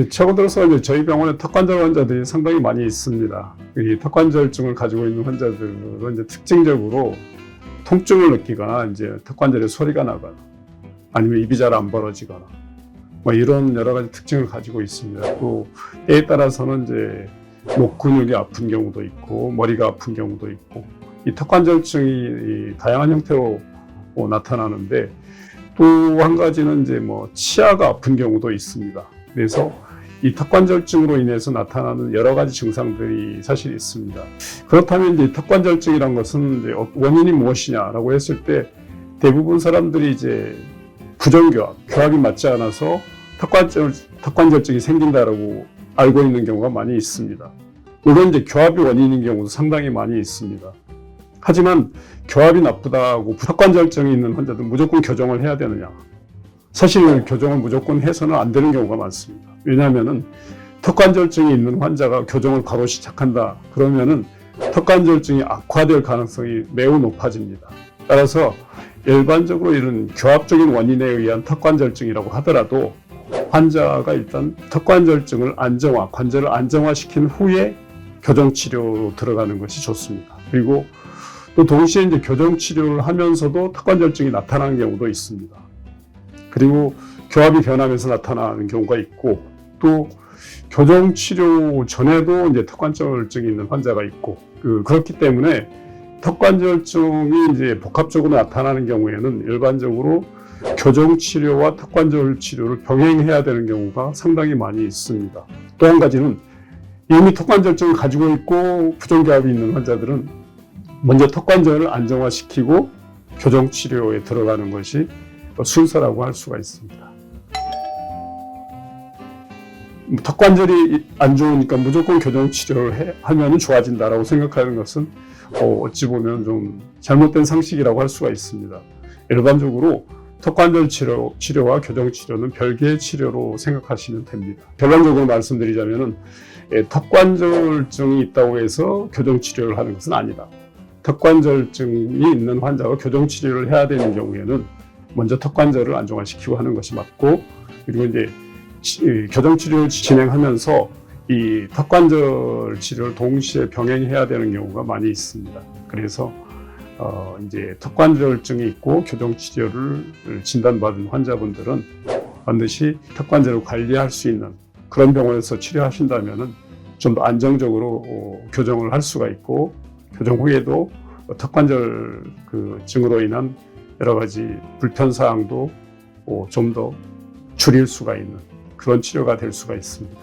최근 들어서 이제 저희 병원에 턱관절 환자들이 상당히 많이 있습니다. 이 턱관절증을 가지고 있는 환자들은 이제 특징적으로 통증을 느끼거나 이제 턱관절에 소리가 나거나 아니면 입이 잘 안 벌어지거나 뭐 이런 여러 가지 특징을 가지고 있습니다. 또 때에 따라서는 이제 목 근육이 아픈 경우도 있고 머리가 아픈 경우도 있고 이 턱관절증이 다양한 형태로 나타나는데 또 한 가지는 이제 뭐 치아가 아픈 경우도 있습니다. 그래서 이 턱관절증으로 인해서 나타나는 여러 가지 증상들이 사실 있습니다. 그렇다면 이제 턱관절증이란 것은 이제 원인이 무엇이냐라고 했을 때 대부분 사람들이 이제 부정교합, 교합이 맞지 않아서 턱관절증이 생긴다라고 알고 있는 경우가 많이 있습니다. 물론 이제 교합이 원인인 경우도 상당히 많이 있습니다. 하지만 교합이 나쁘다고 턱관절증이 있는 환자들은 무조건 교정을 해야 되느냐? 사실 교정을 무조건 해서는 안 되는 경우가 많습니다. 왜냐하면은 턱관절증이 있는 환자가 교정을 바로 시작한다. 그러면은 턱관절증이 악화될 가능성이 매우 높아집니다. 따라서 일반적으로 이런 교합적인 원인에 의한 턱관절증이라고 하더라도 환자가 일단 턱관절증을 관절을 안정화시킨 후에 교정치료로 들어가는 것이 좋습니다. 그리고 또 동시에 이제 교정치료를 하면서도 턱관절증이 나타나는 경우도 있습니다. 그리고 교합이 변하면서 나타나는 경우가 있고 또 교정치료 전에도 이제 턱관절증이 있는 환자가 있고 그렇기 때문에 턱관절증이 이제 복합적으로 나타나는 경우에는 일반적으로 교정치료와 턱관절 치료를 병행해야 되는 경우가 상당히 많이 있습니다. 또 한 가지는 이미 턱관절증을 가지고 있고 부정교합이 있는 환자들은 먼저 턱관절을 안정화시키고 교정치료에 들어가는 것이 순서라고 할 수가 있습니다. 턱관절이 안 좋으니까 무조건 교정치료를 하면 좋아진다라고 생각하는 것은 어찌 보면 좀 잘못된 상식이라고 할 수가 있습니다. 일반적으로 턱관절 치료와 교정치료는 별개의 치료로 생각하시면 됩니다. 결론적으로 말씀드리자면 턱관절증이 있다고 해서 교정치료를 하는 것은 아니다. 턱관절증이 있는 환자가 교정치료를 해야 되는 경우에는 먼저 턱관절을 안정화시키고 하는 것이 맞고 그리고 이제 교정치료를 진행하면서 이 턱관절 치료를 동시에 병행해야 되는 경우가 많이 있습니다. 그래서 이제 턱관절증이 있고 교정치료를 진단받은 환자분들은 반드시 턱관절을 관리할 수 있는 그런 병원에서 치료하신다면은 좀 더 안정적으로 교정을 할 수가 있고 교정 후에도 턱관절 증으로 인한 여러 가지 불편 사항도 좀 더 줄일 수가 있는 그런 치료가 될 수가 있습니다.